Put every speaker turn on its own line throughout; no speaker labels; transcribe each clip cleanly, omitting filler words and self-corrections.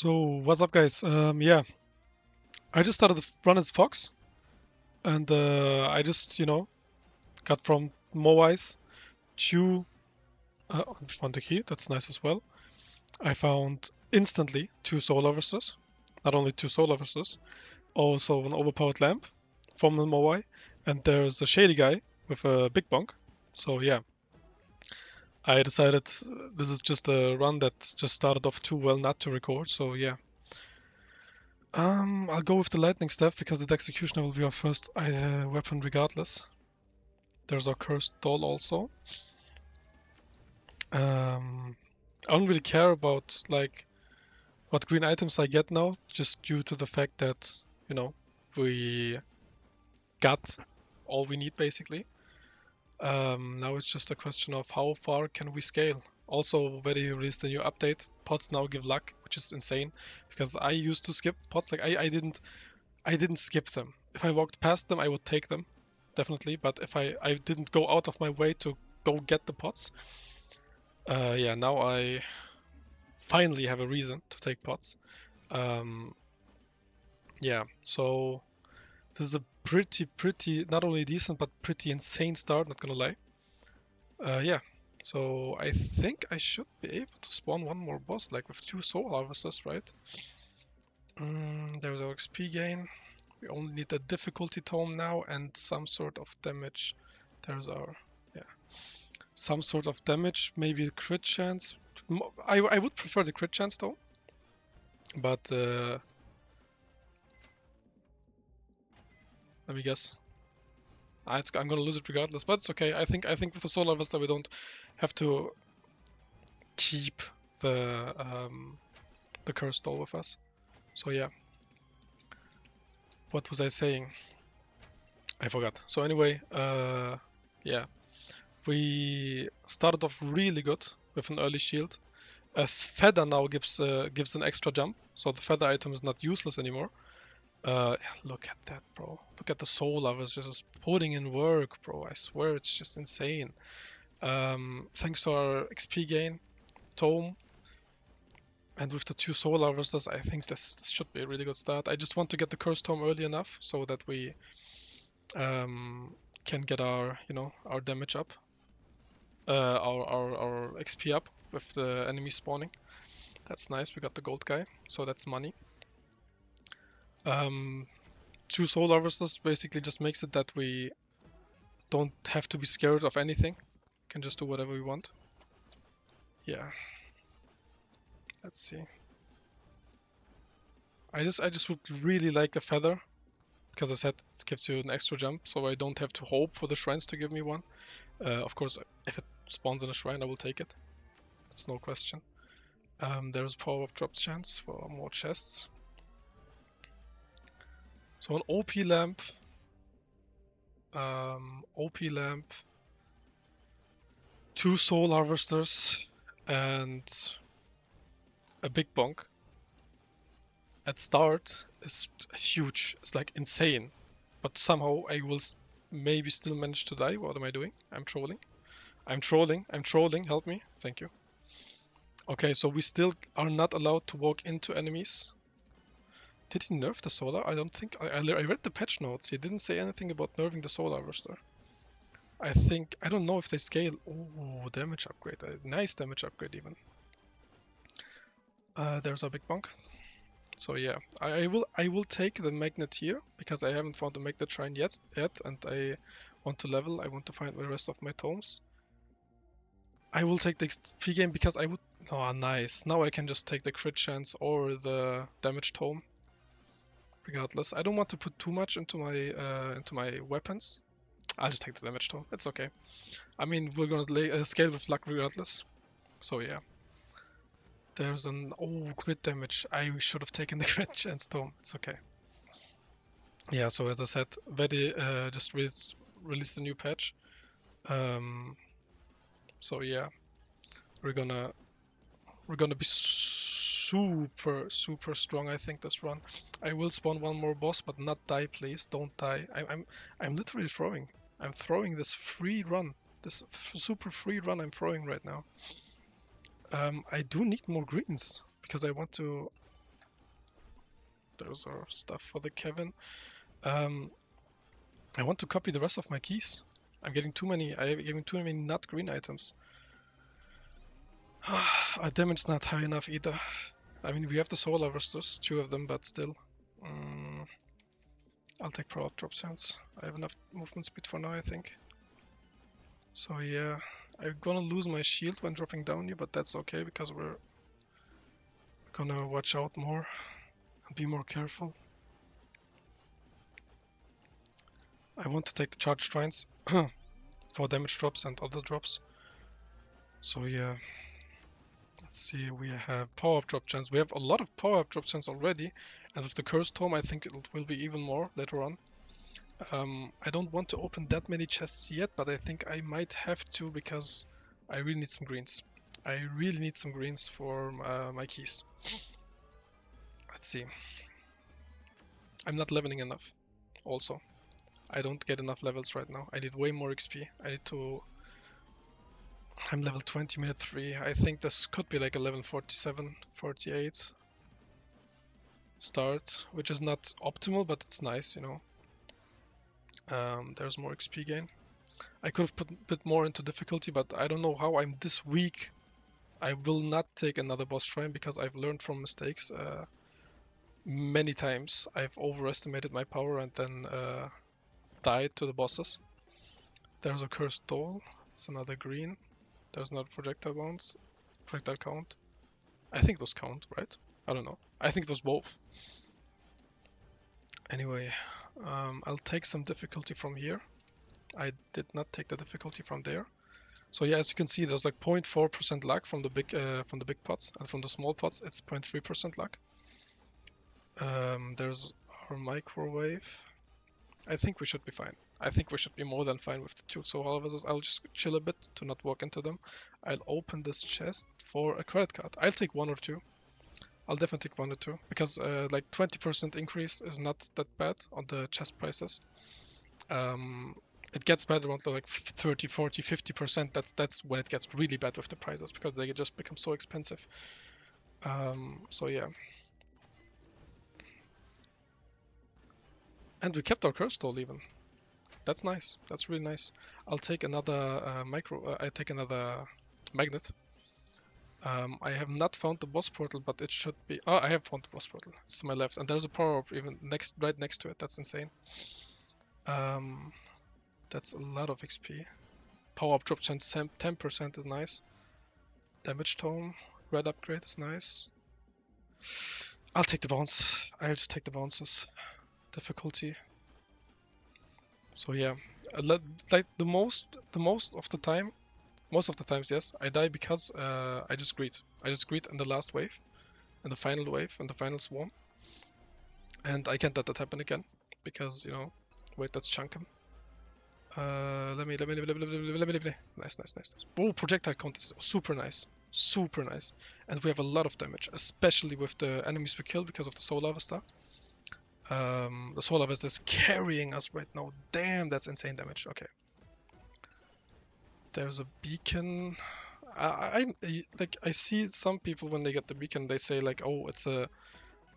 So what's up, guys? Yeah, I just started the run as Fox, and I just got from Moais to on the key. That's nice as well. I found instantly two soul harvesters, not only two soul harvesters, also an overpowered lamp from the Moai, and there's a shady guy with a big bonk. So yeah, I decided this is just a run that just started off too well not to record. So yeah. I'll go with the lightning staff because the executioner will be our first weapon regardless. There's our cursed doll also. I don't really care about like what green items I get now, just due to the fact that we got all we need basically. Now it's just a question of how far can we scale. Also, when they released the new update, pots now give luck, which is insane because I used to skip pots. Like I didn't skip them. If I walked past them, I would take them, definitely. But if I didn't go out of my way to go get the pots, yeah, now I finally have a reason to take pots. Um, yeah, so this is a pretty, not only decent, but pretty insane start, not gonna lie. Yeah, so I think I should be able to spawn one more boss, like with two soul harvesters, right? There's our XP gain. We only need a difficulty tome now and some sort of damage. There's our, yeah, some sort of damage, maybe a crit chance. I would prefer the crit chance though, but let me guess. I'm gonna lose it regardless, but it's okay. I think with the Solar Vesta we don't have to keep the cursed doll with us. So yeah, what was I saying? I forgot. So anyway, yeah, we started off really good with an early shield. A feather now gives an extra jump, so the feather item is not useless anymore. Look at that, bro. Look at the soul I was just putting in work, bro. I swear it's just insane. Thanks to our XP gain, tome, and with the two soul harvesters, I think this should be a really good start. I just want to get the cursed tome early enough so that we can get our our damage up, our XP up with the enemy spawning. That's nice. We got the gold guy, so that's money. Um, two soul harvesters basically just makes it that we don't have to be scared of anything. Can just do whatever we want. Yeah. Let's see. I just would really like a feather because I said it gives you an extra jump, so I don't have to hope for the shrines to give me one. Of course, if it spawns in a shrine, I will take it. It's no question. There's power of drop chance for more chests. So an OP lamp, two soul harvesters, and a big bonk at start is huge. It's like insane. But somehow I will maybe still manage to die. What am I doing? I'm trolling. I'm trolling. I'm trolling. Help me. Thank you. Okay, so we still are not allowed to walk into enemies. Did he nerf the solar? I don't think. I read the patch notes. He didn't say anything about nerfing the solar harvester. I don't know if they scale. Oh, damage upgrade. A nice damage upgrade even. There's our big bonk. So yeah, I will take the magnet here because I haven't found the magnet shrine yet, and I want to level. I want to find the rest of my tomes. I will take the XP game because I would. Oh, nice. Now I can just take the crit chance or the damage tome. Regardless, I don't want to put too much into my weapons. I'll just take the damage tome. It's okay. I mean, we're gonna scale with luck regardless. So yeah. There's an crit damage. I should have taken the crit chance tome. It's okay. Yeah. So as I said, Vedi just released a new patch. So yeah, we're gonna be super strong. I think this run. I will spawn one more boss, but not die, please. Don't die. I'm literally throwing. I'm throwing this free run. This super free run I'm throwing right now. I do need more greens because I want to There's our stuff for the Kevin. I want to copy the rest of my keys. I'm getting too many not green items. Our damage is not high enough either. I mean, we have the soul harvesters, 2 of them, but still. I'll take pro drop chance. I have enough movement speed for now, I think. So yeah, I'm gonna lose my shield when dropping down here, but that's okay because we're gonna watch out more and be more careful. I want to take the charge shrines for damage drops and other drops. So yeah, let's see, we have power-up drop chance. We have a lot of power-up drop chance already, and with the cursed tome I think it will be even more later on. I don't want to open that many chests yet, but I think I might have to because I really need some greens. I really need some greens for my keys. Let's see. I'm not leveling enough also. I don't get enough levels right now. I need way more XP. I need to... I'm level 20, minute 3. I think this could be like a level 47, 48 start, which is not optimal, but it's nice, you know. There's more XP gain. I could have put a bit more into difficulty, but I don't know how I'm this weak. I will not take another boss shrine because I've learned from mistakes many times. I've overestimated my power and then died to the bosses. There's a cursed doll. It's another green. There's another projectile bounce. Projectile count. I think those count, right? I don't know. I think those both. Anyway, I'll take some difficulty from here. I did not take the difficulty from there. So yeah, as you can see, there's like 0.4% luck from the big pots, and from the small pots, it's 0.3% luck. There's our microwave. I think we should be fine. I think we should be more than fine with the 2 soul harvesters. I'll just chill a bit to not walk into them. I'll open this chest for a credit card. I'll take 1 or 2. I'll definitely take 1 or 2 because like 20% increase is not that bad on the chest prices. It gets bad around like 30, 40, 50%. That's when it gets really bad with the prices because they just become so expensive. So yeah. And we kept our curse tool even. That's nice. That's really nice. I'll take another I take another magnet. I have not found the boss portal, but it should be... Oh, I have found the boss portal. It's to my left. And there's a power-up even right next to it. That's insane. That's a lot of XP. Power-up drop chance 10% is nice. Damage tome. Red upgrade is nice. I'll take the bounce. I'll just take the bounces. Difficulty. So yeah, like the most of the time, most of the times, yes, I die because I just greed. I just greed in the last wave, in the final swarm, and I can't let that happen again because, you know, wait, let's chunk him. Let me. Nice. Oh, projectile count is super nice, and we have a lot of damage, especially with the enemies we kill because of the soul harvester. The soul harvester is carrying us right now. Damn, that's insane damage. Okay. There's a beacon. I see some people when they get the beacon, they say like, oh, it's a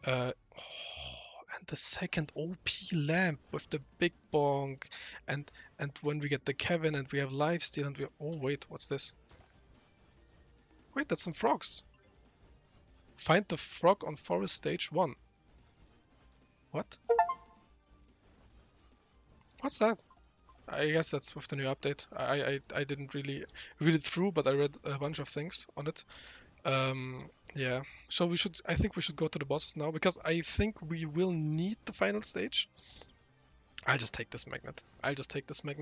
and the second OP lamp with the big bonk, and when we get the Kevin and we have lifesteal and we... Oh wait, what's this? Wait, that's some frogs. Find the frog on forest stage 1. What? What's that? I guess that's with the new update. I didn't really read it through, but I read a bunch of things on it. Yeah. So I think we should go to the bosses now because I think we will need the final stage. I'll just take this magnet.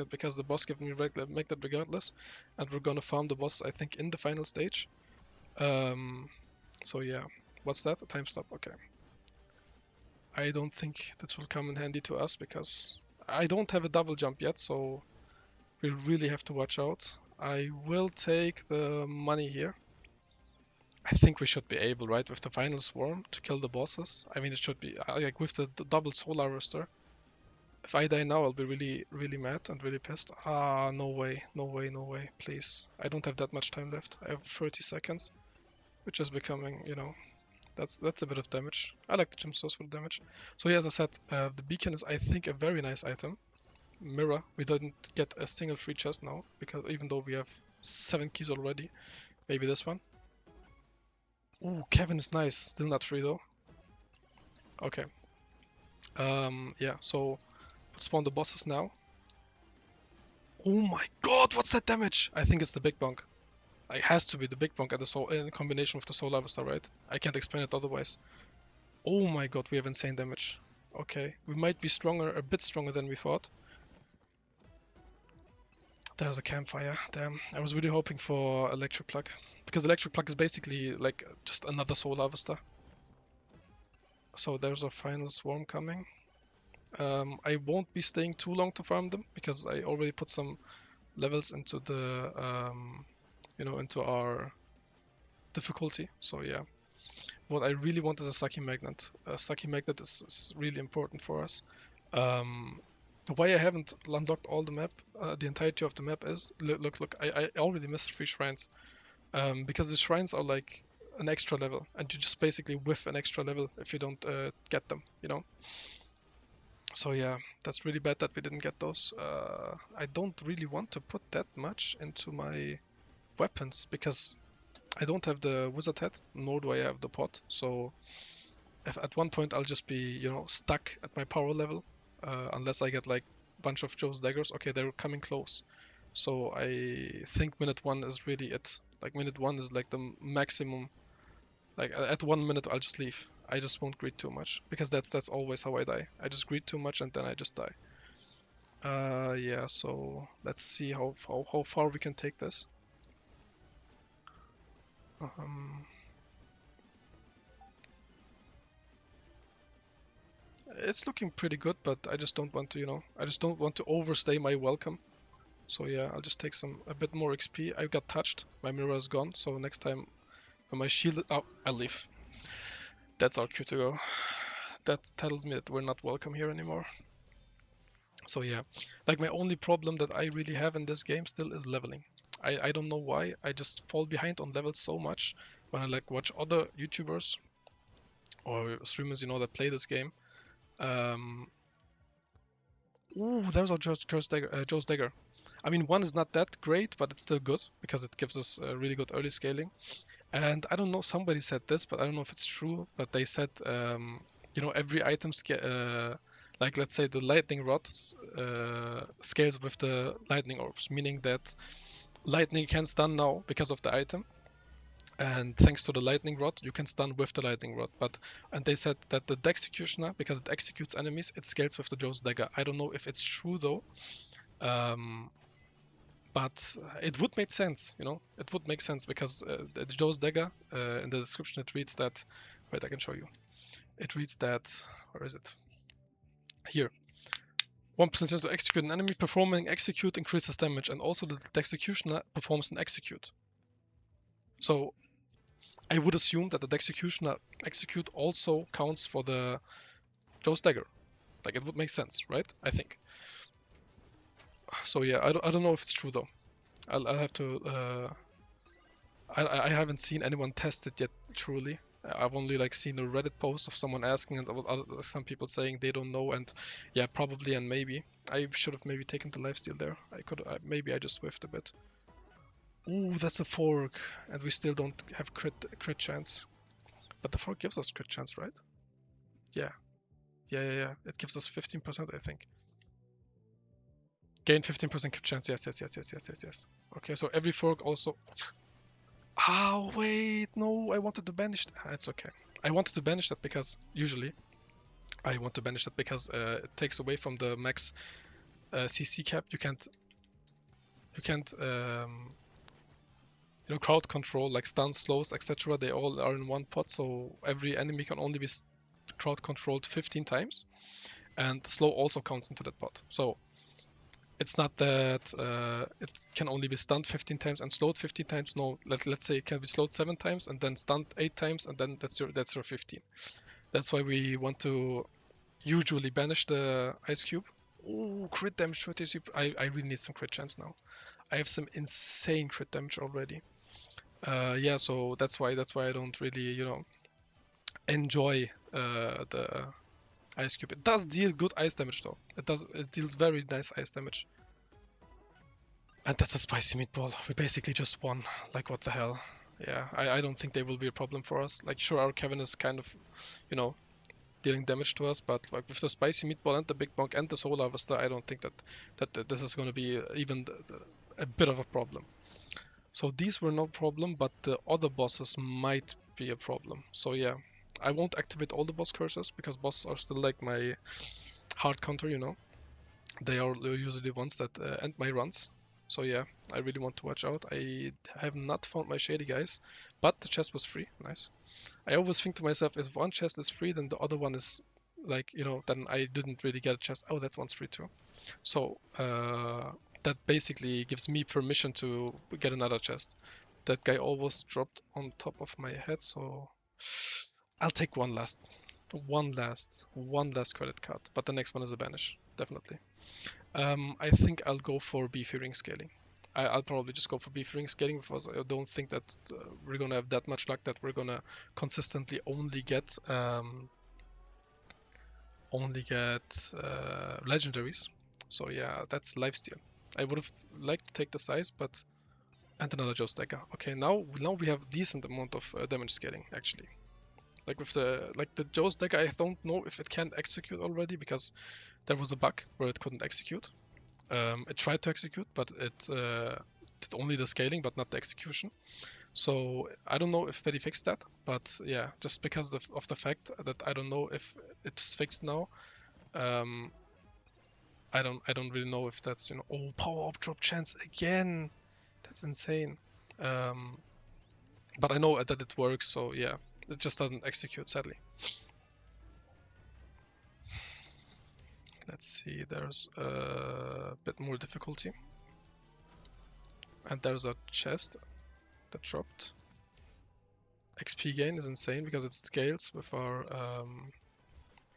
Because the boss gives me magnet regardless, and we're gonna farm the boss I think in the final stage. So yeah. What's that? A time stop. Okay. I don't think that will come in handy to us because I don't have a double jump yet, so we really have to watch out. I will take the money here. I think we should be able, right, with the final swarm to kill the bosses. I mean, it should be, like with the double soul harvester. If I die now, I'll be really, really mad and really pissed. Ah, no way, please. I don't have that much time left. I have 30 seconds, which is becoming, you know, That's a bit of damage. I like the gem source for the damage. So yeah, as I said, the beacon is I think a very nice item. Mirror, we didn't get a single free chest now, because even though we have 7 keys already. Maybe this one. Ooh, Kevin is nice. Still not free though. Okay. Yeah, so let's spawn the bosses now. Oh my god, what's that damage? I think it's the big bonk. It has to be the big bonk at the soul in combination with the soul lava star, right? I can't explain it otherwise. Oh my god, we have insane damage. Okay, we might be stronger, a bit stronger than we thought. There's a campfire. Damn, I was really hoping for electric plug, because electric plug is basically like just another soul lava star. So there's a final swarm coming. I won't be staying too long to farm them because I already put some levels into the into our difficulty. So yeah, what I really want is a Saki Magnet. A Saki Magnet is really important for us. Um, why I haven't unlocked all the map, the entirety of the map is look. I already missed 3 shrines because the shrines are like an extra level, and you just basically whiff an extra level if you don't get them. So yeah, that's really bad that we didn't get those. I don't really want to put that much into my weapons because I don't have the wizard head, nor do I have the pot. So if at one point I'll just be, stuck at my power level, unless I get like a bunch of Joe's daggers. Okay, they're coming close. So I think minute 1 is really it. Like minute 1 is like the maximum. Like at 1 minute I'll just leave. I just won't greed too much because that's always how I die. I just greed too much and then I just die. Yeah, so let's see how far we can take this. It's looking pretty good, but I just don't want to, I just don't want to overstay my welcome. So yeah, I'll just take a bit more XP. I got touched. My mirror is gone, so next time when my shield, oh, I'll leave. That's our cue to go. That tells me that we're not welcome here anymore. So yeah, like my only problem that I really have in this game still is leveling. I don't know why. I just fall behind on levels so much when I like watch other YouTubers or streamers, that play this game. Ooh, there's our Joe's dagger. I mean, 1 is not that great, but it's still good because it gives us really good early scaling. And I don't know, somebody said this, but I don't know if it's true. But they said, every item like let's say the lightning rod scales with the lightning orbs, meaning that lightning can stun now because of the item. And thanks to the lightning rod, you can stun with the lightning rod. And they said that the executioner, because it executes enemies, it scales with the Joe's dagger. I don't know if it's true though. But it would make sense, it would make sense because the Joe's dagger, in the description it reads that, wait, I can show you. It reads that, where is it? Here. 1% to execute an enemy, performing execute increases damage, and also the executioner performs an execute. So I would assume that the executioner execute also counts for the Joe's dagger. Like it would make sense, right? I think. So yeah, I don't know if it's true though. I'll have to. I haven't seen anyone test it yet. Truly, I've only like seen a Reddit post of someone asking and some people saying they don't know. And yeah, probably and maybe I should have maybe taken the lifesteal there. Maybe I just whiffed a bit. Ooh, that's a fork, and we still don't have crit chance. But the fork gives us crit chance, right? Yeah. Yeah. It gives us 15%, I think. Gain 15% crit chance. Yes. Okay, so every fork also. Oh, wait, no, I wanted to banish. It's okay. I wanted to banish that because usually I want to banish that because it takes away from the max CC cap. You can't crowd control like stuns, slows, etc. They all are in one pot, so every enemy can only be crowd controlled 15 times, and slow also counts into that pot. So it's not that it can only be stunned 15 times and slowed 15 times. No, let's say it can be slowed 7 times and then stunned 8 times, and then that's your 15. That's why we want to usually banish the ice cube. Oh, crit damage 30. I really need some crit chance now. I have some insane crit damage already. Yeah, so that's why I don't really enjoy the ice cube. It does deal good ice damage though. It deals very nice ice damage. And that's a spicy meatball. We basically just won. Like what the hell? Yeah, I don't think they will be a problem for us. Like sure, our Kevin is kind of, you know, dealing damage to us, but like with the spicy meatball and the big bonk and the soul harvester, I don't think that this is going to be even a bit of a problem. So these were no problem, but the other bosses might be a problem. So yeah, I won't activate all the boss curses because bosses are still like my hard counter, you know. They are usually ones that end my runs. So yeah, I really want to watch out. I have not found my shady guys, but the chest was free. Nice. I always think to myself, if one chest is free, then the other one is like, you know, then I didn't really get a chest. Oh, that one's free too. So that basically gives me permission to get another chest. That guy almost dropped on top of my head, so I'll take one last credit card. But the next one is a banish, definitely. I think I'll go for beefy ring scaling. I'll probably just go for beefy ring scaling because I don't think that we're gonna have that much luck that we're gonna consistently only get legendaries. So yeah, that's lifesteal. I would have liked to take the size, but and another Joe's dagger. Okay, now we have decent amount of damage scaling actually. Like with the Joe's dagger, I don't know if it can execute already because there was a bug where it couldn't execute. It tried to execute, but it did only the scaling, but not the execution. So I don't know if Betty fixed that, but yeah, just because of the fact that I don't know if it's fixed now, um, I don't really know if that's, you know, oh, power up drop chance again. That's insane. Um, but I know that it works, so yeah, it just doesn't execute sadly. Let's see, there's a bit more difficulty, and there's a chest that dropped. XP gain is insane because it scales with our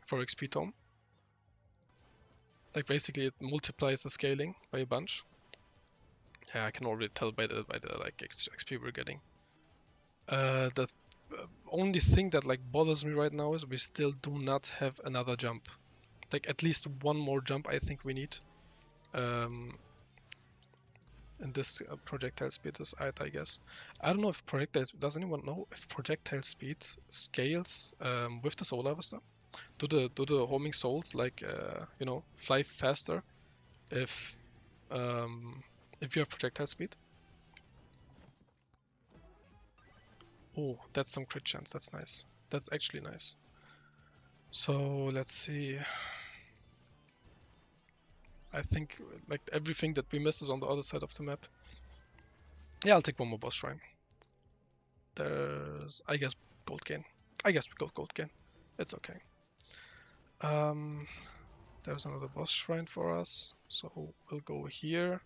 for XP tome. Like basically it multiplies the scaling by a bunch. Yeah, I can already tell by the like XP we're getting. The only thing that like bothers me right now is we still do not have another jump. Like at least one more jump I think we need. Um, in this projectile speed is I guess. I don't know if projectile. Does anyone know if projectile speed scales with the soul harvester? Do the homing souls like you know, fly faster if you have projectile speed? Oh, that's some crit chance. That's nice. That's actually nice. So let's see. I think like everything that we missed is on the other side of the map. Yeah, I'll take one more boss shrine. There's, I guess, gold gain. I guess we got gold gain. It's okay. Um, there's another boss shrine for us, so we'll go here.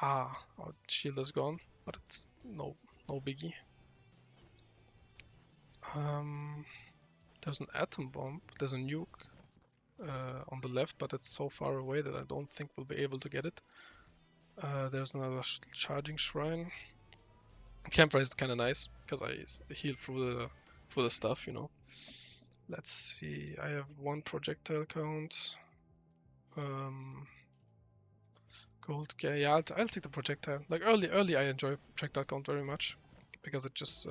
Ah, our shield is gone, but it's no biggie. There's an atom bomb. There's a nuke on the left, but it's so far away that I don't think we'll be able to get it. There's another charging shrine. Campfire is kind of nice because I heal through the stuff, you know. Let's see. I have one projectile count. Gold. Yeah, I'll take the projectile. Like early, I enjoy projectile count very much because it just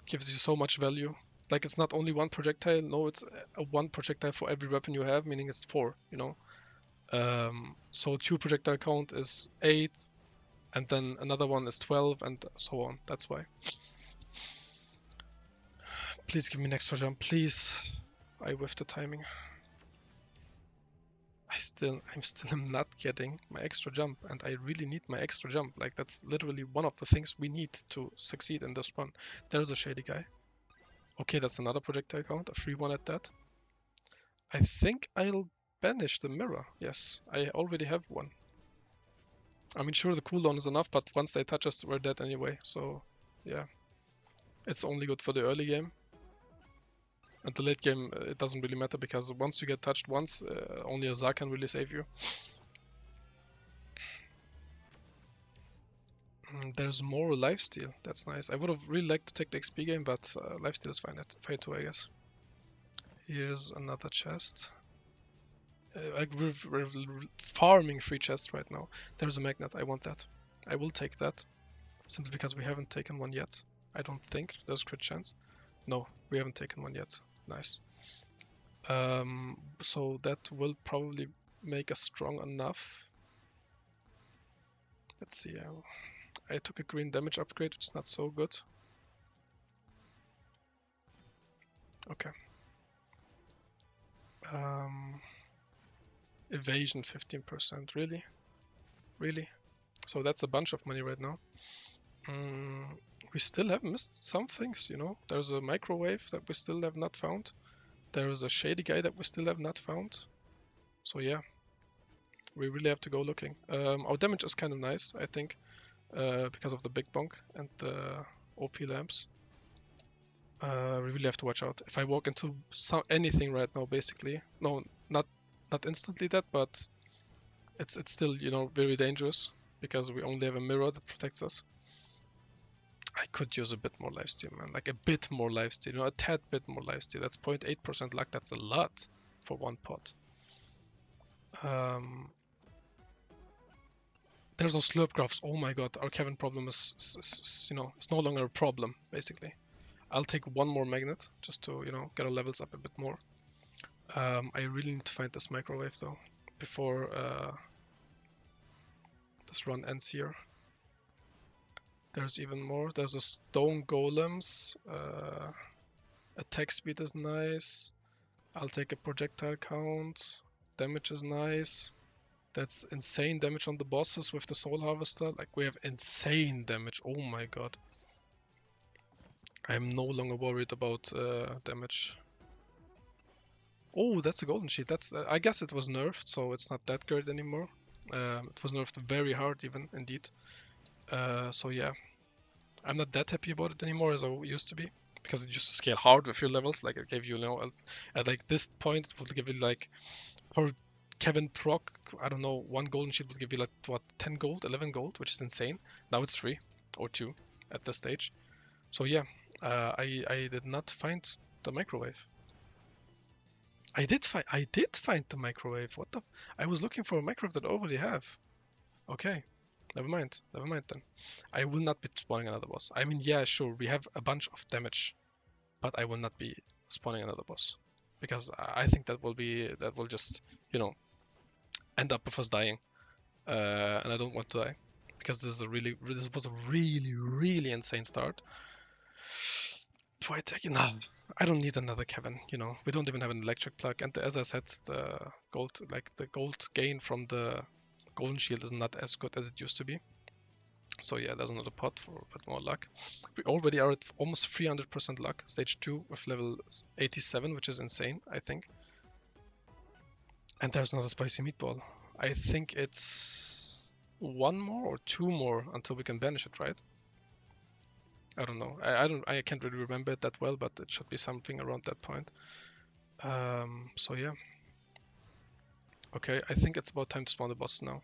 gives you so much value. Like it's not only one projectile. No, it's one projectile for every weapon you have, meaning it's 4. You know. So 2 projectile count is 8, and then another one is 12, and so on. That's why. Please give me an extra jump, please. I whiffed the timing. I'm still not getting my extra jump, and I really need my extra jump. Like that's literally one of the things we need to succeed in this run. There's a shady guy. Okay, that's another projectile count, a free one at that. I think I'll banish the mirror. Yes, I already have one. I mean, sure, the cooldown is enough, but once they touch us, we're dead anyway. So, yeah, it's only good for the early game. And the late game, it doesn't really matter because once you get touched once, only a Zar can really save you. There's more lifesteal. That's nice. I would have really liked to take the XP game, but lifesteal is fine too, I guess. Here's another chest. Like we're farming free chests right now. There's a magnet. I want that. I will take that. Simply because we haven't taken one yet. I don't think there's crit chance. No, we haven't taken one yet. Nice. So that will probably make us strong enough. Let's see. I took a green damage upgrade, which is not so good. Okay. Evasion 15%. Really? Really? So that's a bunch of money right now. We still have missed some things, you know. There's a microwave that we still have not found. There is a shady guy that we still have not found. So yeah, we really have to go looking. Our damage is kind of nice, I think, because of the big bonk and the OP lamps. We really have to watch out. If I walk into anything right now, basically, no, not instantly that, but it's still, you know, very dangerous because we only have a mirror that protects us. I could use a bit more lifesteal, man. Like a bit more lifesteal, you know, a tad bit more lifesteal. That's 0.8% luck. That's a lot for one pot. There's no slurp graphs. Oh my god, our Kevin problem is, you know, it's no longer a problem, basically. I'll take one more magnet just to, you know, get our levels up a bit more. I really need to find this microwave though before this run ends here. There's even more. There's a stone golems. Attack speed is nice. I'll take a projectile count. Damage is nice. That's insane damage on the bosses with the soul harvester. Like we have insane damage. Oh my god. I'm no longer worried about damage. Oh, that's a golden sheet. That's I guess it was nerfed, so it's not that good anymore. It was nerfed very hard, even indeed. So yeah, I'm not that happy about it anymore as I used to be because it used to scale hard with your levels. Like it gave you, you know, at like this point, it would give you like per Kevin proc, I don't know, one golden sheet would give you like what 10 gold, 11 gold, which is insane. Now it's 3 or 2 at this stage. So yeah, I did not find the microwave. I did find the microwave. What the? I was looking for a microwave that I already have. Okay, never mind then. I will not be spawning another boss. I mean, yeah, sure, we have a bunch of damage, but I will not be spawning another boss because I think that will just, you know, end up with us dying, and I don't want to die because this was a really insane start. Do I take it? No, I don't need another Kevin. You know, we don't even have an electric plug, and as I said, the gold gain from the golden shield is not as good as it used to be. So yeah, there's another pot for a bit more luck. We already are at almost 300% luck, stage 2 with level 87, which is insane, I think. And there's not a spicy meatball. I think it's one more or two more until we can banish it, right? I don't know. I can't really remember it that well, but it should be something around that point. So yeah. Okay, I think it's about time to spawn the boss now.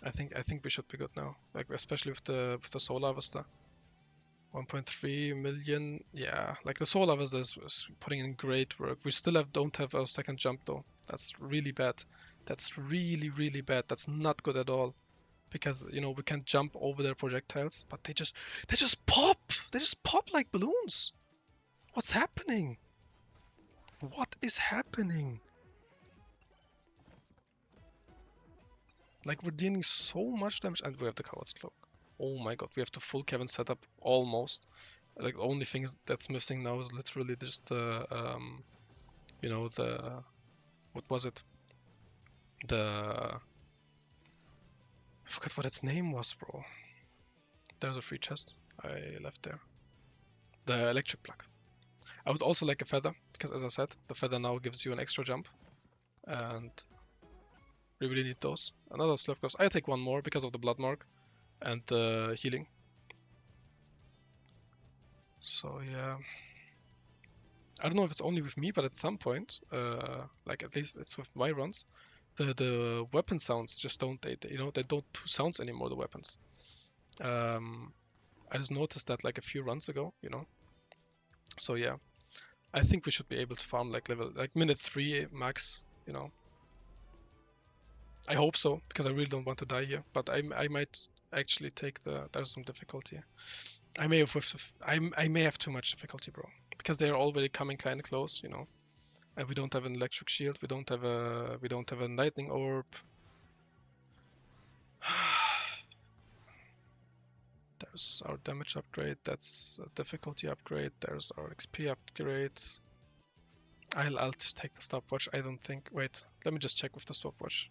I think we should be good now. Like especially with the soul harvester. 1.3 million. Yeah, like the soul harvester is putting in great work. We still don't have our second jump though. That's really bad. That's really bad. That's not good at all. Because, you know, we can't jump over their projectiles, but they just pop. They just pop like balloons. What's happening? What is happening? Like we're dealing so much damage, and we have the coward's cloak. Oh my god, we have the full Kevin setup almost. Like the only thing that's missing now is literally just the, you know, the, what was it? I forgot what its name was, bro. There's a free chest I left there. The electric plug. I would also like a feather, because as I said, the feather now gives you an extra jump. And we really need those. Another slurp gloves. I take one more because of the blood mark and the healing. So yeah. I don't know if it's only with me, but at some point, like at least it's with my runs, the weapon sounds just don't, they don't do sounds anymore, the weapons. I just noticed that like a few runs ago, you know. So yeah, I think we should be able to farm like minute 3 max, you know. I hope so, because I really don't want to die here. But I might actually take there's some difficulty. I may have I may have too much difficulty, bro, because they're already coming kind of close, you know. And we don't have an electric shield. We don't have a lightning orb. There's our damage upgrade. That's a difficulty upgrade. There's our XP upgrade. I'll just take the stopwatch. I don't think. Wait, let me just check with the stopwatch.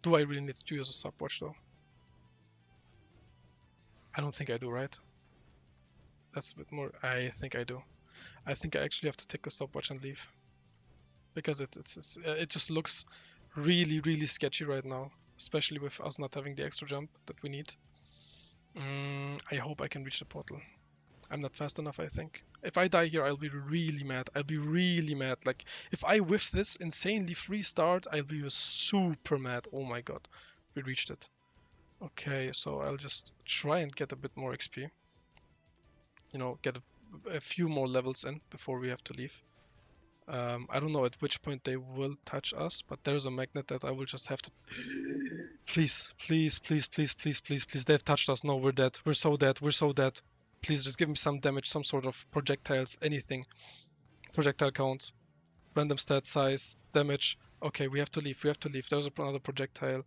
Do I really need to use a stopwatch though? I don't think I do, right? That's a bit more. I think I do. I think I actually have to take the stopwatch and leave because it just looks really sketchy right now, especially with us not having the extra jump that we need. I hope I can reach the portal. I'm not fast enough, I think. If I die here, I'll be really mad. I'll be really mad. Like, if I whiff this insanely free start, I'll be super mad. Oh my god. We reached it. Okay, so I'll just try and get a bit more XP. You know, get a few more levels in before we have to leave. I don't know at which point they will touch us, but there's a magnet that I will just have to... Please, please, please, please, please, please, please. They've touched us. No, we're dead. We're so dead. We're so dead. Please just give me some damage, some sort of projectiles, anything. Projectile count, random stat size, damage. Okay, we have to leave. We have to leave. There's another projectile.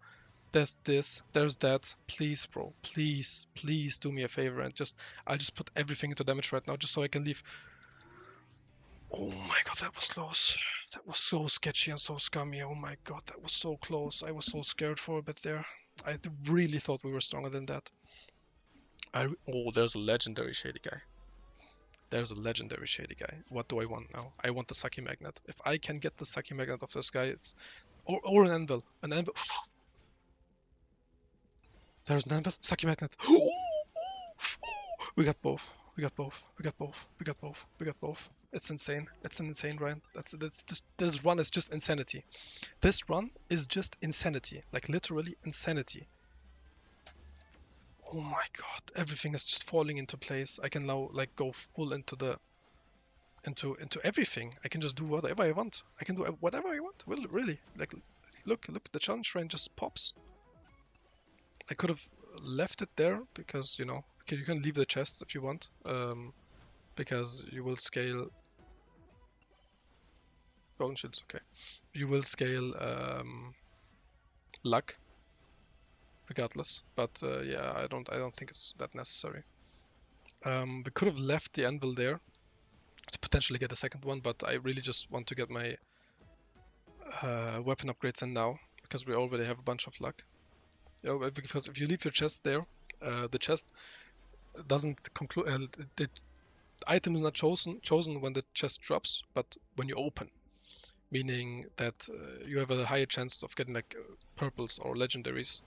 There's this. There's that. Please, bro. Please, please do me a favor and I'll just put everything into damage right now just so I can leave. Oh my god, that was close. That was so sketchy and so scummy. Oh my god, that was so close. I was so scared for a bit there. I really thought we were stronger than that. Oh, there's a legendary shady guy. There's a legendary shady guy. What do I want now? I want the Saki Magnet. If I can get the Saki Magnet of this guy, it's... Or an anvil. An anvil. There's an anvil. Saki Magnet. We got both. We got both. We got both. We got both. We got both. It's insane. It's an insane run. This run is just insanity. This run is just insanity. Like literally insanity. Oh my god. Everything is just falling into place. I can now like go full into the into everything. I can just do whatever I want. I can do whatever I want. Really. Like look, the challenge train just pops. I could have left it there because, you know, you can leave the chests if you want, because you will scale golden shields. Okay, you will scale luck regardless. But yeah, I don't think it's that necessary. We could have left the anvil there to potentially get a second one, but I really just want to get my weapon upgrades in now because we already have a bunch of luck. You know, because if you leave your chest there, the chest doesn't conclude. The item is not chosen when the chest drops, but when you open, meaning that you have a higher chance of getting like purples or legendaries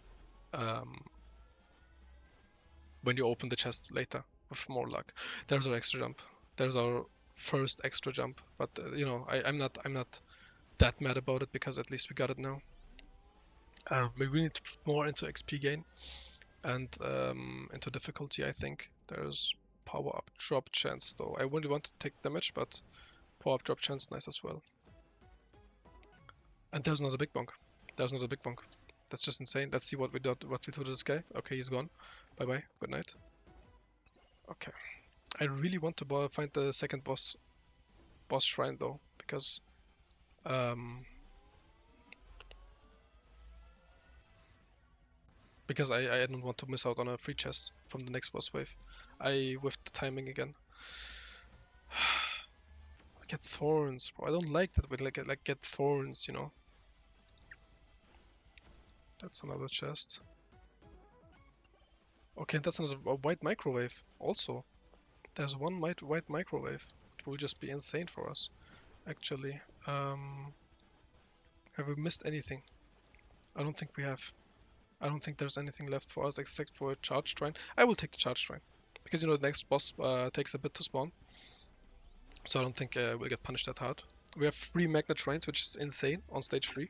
when you open the chest later with more luck. There's our extra jump. There's our first extra jump, but you know, I'm not that mad about it because at least we got it now. We really need to put more into XP gain and into difficulty. I think there's power up drop chance though. I really want to take damage, but power up drop chance nice as well. And there's another big bonk. There's another big bonk. That's just insane. Let's see what we do to this guy. Okay, he's gone. Bye bye. Good night. Okay. I really want to find the second boss shrine though, because I don't want to miss out on a free chest from the next boss wave. I whiffed the timing again. I get thorns, bro. I don't like that we like get thorns, you know. That's another chest. Okay, that's another white microwave also. There's one white microwave. It will just be insane for us, actually. Have we missed anything? I don't think we have. I don't think there's anything left for us except for a charge shrine. I will take the charge shrine because, you know, the next boss takes a bit to spawn, so I don't think we'll get punished that hard. We have 3 magnet shrines, which is insane on stage 3.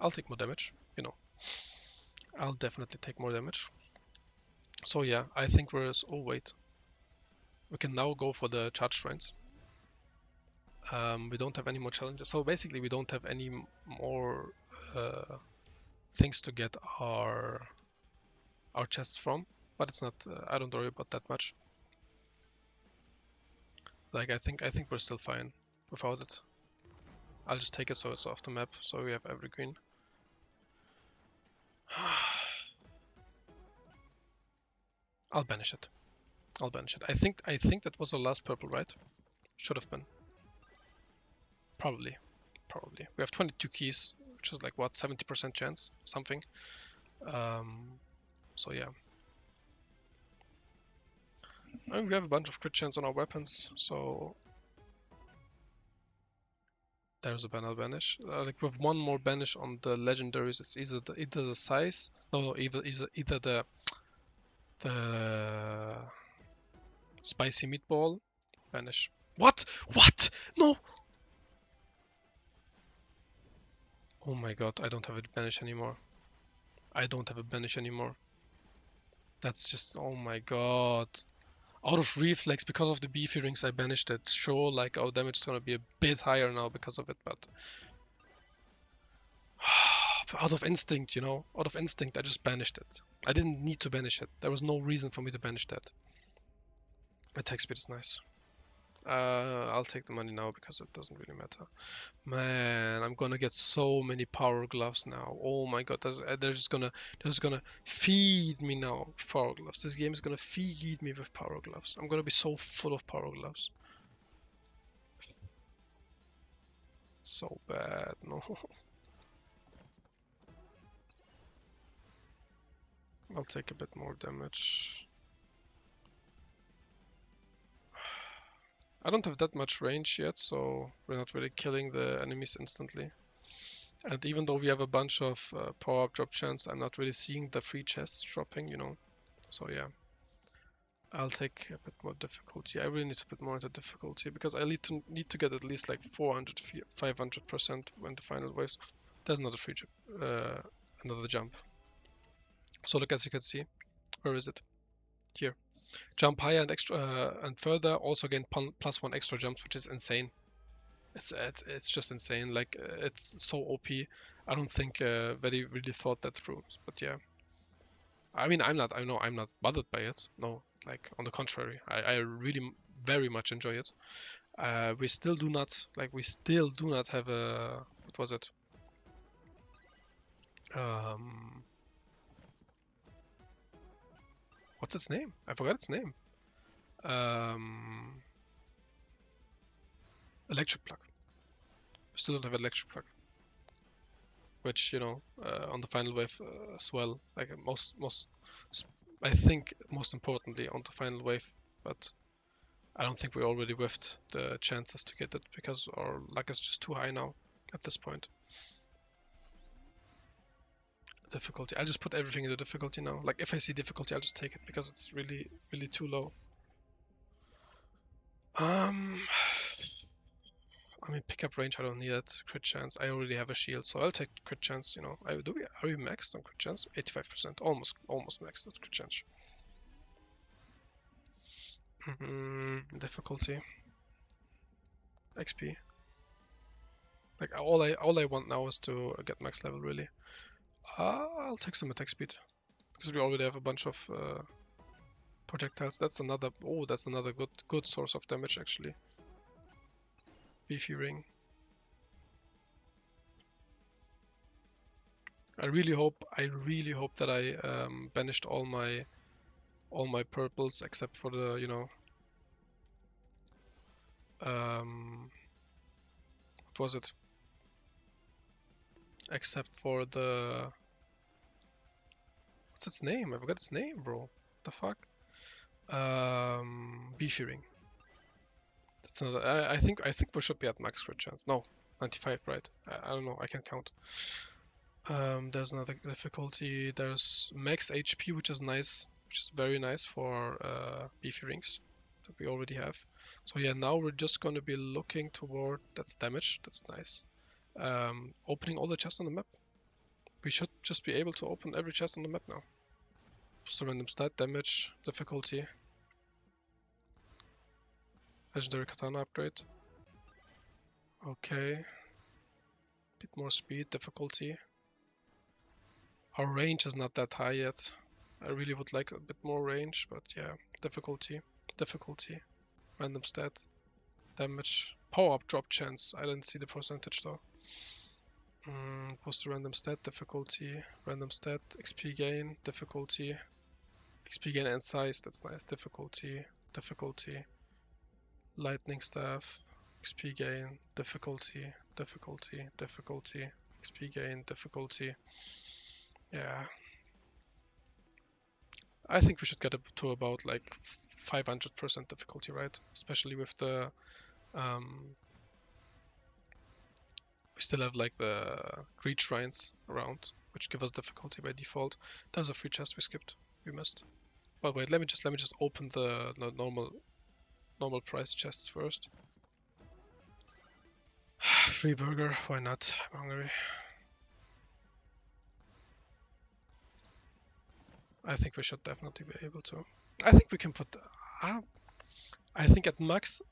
I'll take more damage, you know. I'll definitely take more damage. So yeah, I think oh wait. We can now go for the charge shrines. We don't have any more challenges. So basically we don't have any more things to get our chests from, but it's not, I don't worry about that much. Like I think we're still fine without it. I'll just take it so it's off the map, so we have evergreen. I'll banish it. I'll banish it. I think that was the last purple, right? Should have been. Probably. We have 22 keys, which is like what, 70% chance, something. So yeah. And we have a bunch of crit chance on our weapons, so there's a ban. I'll banish. Like with one more banish on the legendaries, it's either the size, either the spicy meatball, banish. What? No! Oh my god, I don't have a banish anymore. That's just, oh my god. Out of reflex, because of the beefy rings, I banished it. Sure, like our damage is gonna be a bit higher now because of it, but out of instinct, you know, out of instinct, I just banished it. I didn't need to banish it. There was no reason for me to banish that. Attack speed is nice. I'll take the money now because it doesn't really matter. Man, I'm gonna get so many power gloves now. Oh my god, they're just gonna feed me now with power gloves. This game is gonna feed me with power gloves. I'm gonna be so full of power gloves. So bad, no. I'll take a bit more damage. I don't have that much range yet, so we're not really killing the enemies instantly. And even though we have a bunch of power-up drop chance, I'm not really seeing the free chests dropping, you know. So yeah. I'll take a bit more difficulty. I really need to put more into difficulty because I need to get at least like 400, 500% when the final waves. There's another free another jump. So look, as you can see, where is it? Here. Jump higher and extra and further. Also gain +1 extra jumps, which is insane. It's just insane. Like it's so OP. I don't think they really thought that through. But yeah. I mean, I'm not bothered by it. No, like on the contrary, I really very much enjoy it. We still do not have a, what was it? What's its name? I forgot its name. Electric plug. We still don't have electric plug, which, you know, on the final wave as well. Like I think most importantly on the final wave, but I don't think we already whiffed the chances to get it because our luck is just too high now at this point. Difficulty. I'll just put everything in the difficulty now. Like if I see difficulty, I'll just take it because it's really, really too low. I mean, pickup range, I don't need it. Crit chance, I already have a shield, so I'll take crit chance, you know. Are we maxed on crit chance? 85%, almost maxed at crit chance. Difficulty. XP. Like all I want now is to get max level, really. I'll take some attack speed because we already have a bunch of projectiles. That's another good source of damage actually. Beefy ring. I really hope that I banished all my purples except for the, you know, what was it? Except for the, what's its name? I forgot its name, bro. What the fuck? Beefy ring. That's another. I think we should be at max crit chance. No, 95, right? I don't know. I can't count. There's another difficulty. There's max HP, which is nice, which is very nice for beefy rings that we already have. So yeah, now we're just going to be looking toward, that's damage. That's nice. Opening all the chests on the map. We should just be able to open every chest on the map now. Just a random stat, damage, difficulty. Legendary katana upgrade. Okay. Bit more speed, difficulty. Our range is not that high yet. I really would like a bit more range, but yeah. Difficulty, difficulty, random stat, damage, power up drop chance. I didn't see the percentage though. Post a random stat, difficulty, random stat, XP gain, difficulty, XP gain and size. That's nice. Difficulty, difficulty, lightning staff, XP gain, difficulty, difficulty, difficulty, XP gain, difficulty. Yeah. I think we should get up to about like 500% difficulty, right? Especially with the we still have like the greed shrines around, which give us difficulty by default. There's a free chest we skipped, we missed. But wait, let me just open the normal price chests first. Free burger, why not? I'm hungry. I think we should definitely be able to. I think we can put. I think at max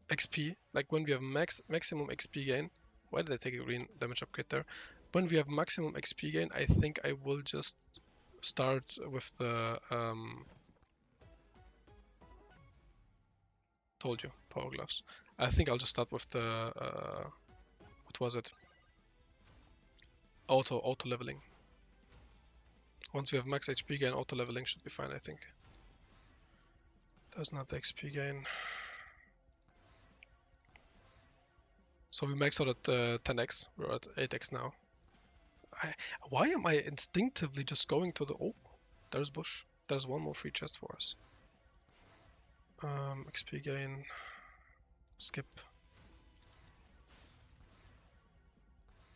XP, like when we have maximum XP gain. Why did I take a green damage upgrade there? When we have maximum XP gain, I think I will just start with the told you, power gloves. I think I'll just start with the what was it? Auto leveling. Once we have max HP gain, auto leveling should be fine, I think. There's not the XP gain. So we max out at 10x. We're at 8x now. Why am I instinctively just going to the... Oh, there's bush. There's one more free chest for us. XP gain. Skip.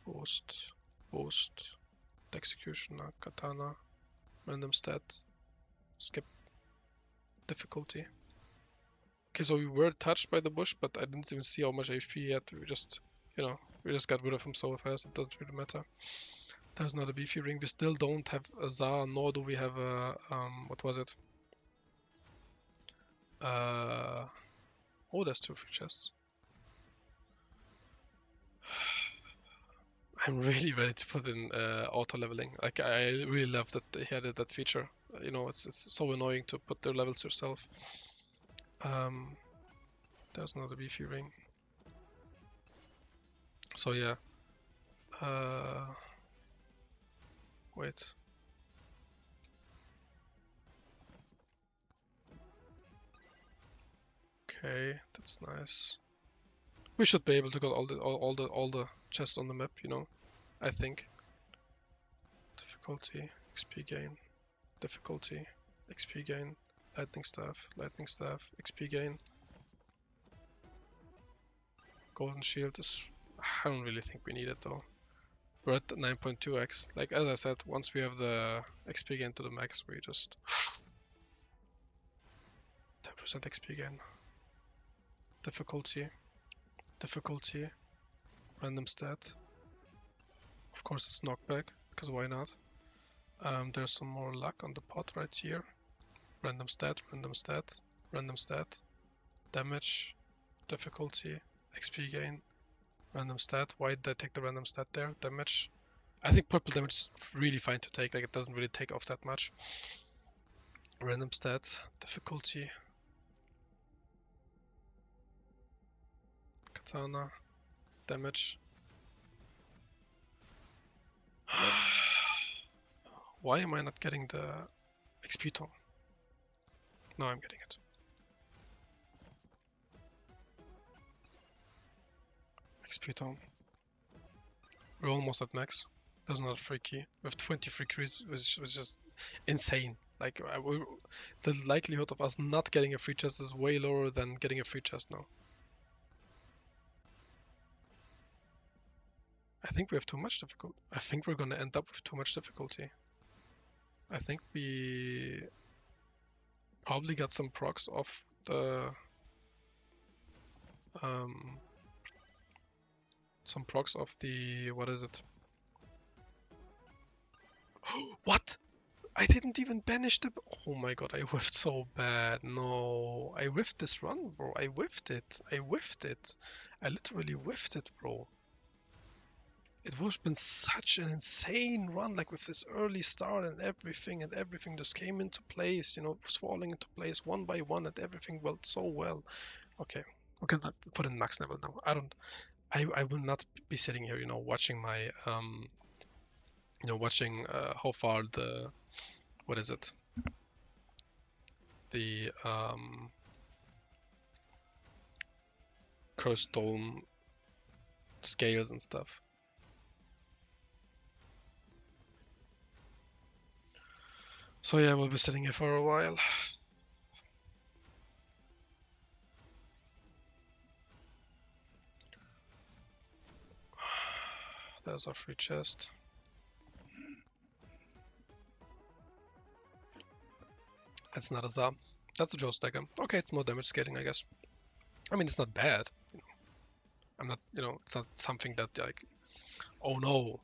Boost. Boost. Executioner. Katana. Random stat. Skip. Difficulty. Okay, so we were touched by the bush, but I didn't even see how much HP yet. We just, we just got rid of him so fast, it doesn't really matter. There's not a beefy ring. We still don't have a Zar, nor do we have a, what was it? Oh, there's 2 free chests. I'm really ready to put in auto leveling. Like, I really love that they added that feature. It's so annoying to put the levels yourself. There's not a beefy ring. So yeah. Wait. Okay, that's nice. We should be able to get all the chests on the map, I think. Difficulty, XP gain, difficulty, XP gain, lightning staff, XP gain. Golden shield is... I don't really think we need it though. We're at 9.2x. Like, as I said, once we have the XP gain to the max, we just 10% XP gain. Difficulty, random stat. Of course it's knockback, because why not? There's some more luck on the pot right here. Random stat, damage, difficulty, XP gain, random stat. Why did I take the random stat there? Damage. I think purple damage is really fine to take, like it doesn't really take off that much. Random stat, difficulty, katana, damage. Why am I not getting the XP tome? Now I'm getting it. XP tome. We're almost at max. There's not a free key. We have 20 free keys, which was just insane. Like, the likelihood of us not getting a free chest is way lower than getting a free chest now. I think we have too much difficulty. I think we're gonna end up with too much difficulty. I think we probably got some procs off the what is it? What? I didn't even banish the... Oh my god, I whiffed so bad. No, I whiffed this run, bro. I whiffed it. I whiffed it. I literally whiffed it, bro. It would have been such an insane run, like with this early start and everything just came into place, you know, it was falling into place one by one, and everything went so well. Okay, we can put in max level now. I will not be sitting here, you know, watching my, watching how far the, what is it? The, cursed dome scales and stuff. So yeah, we'll be sitting here for a while. There's our free chest. That's not a Za. That's a Joe Stacker. Okay, it's more damage scaling, I guess. I mean, it's not bad. You know, I'm not, it's not something that like, oh no,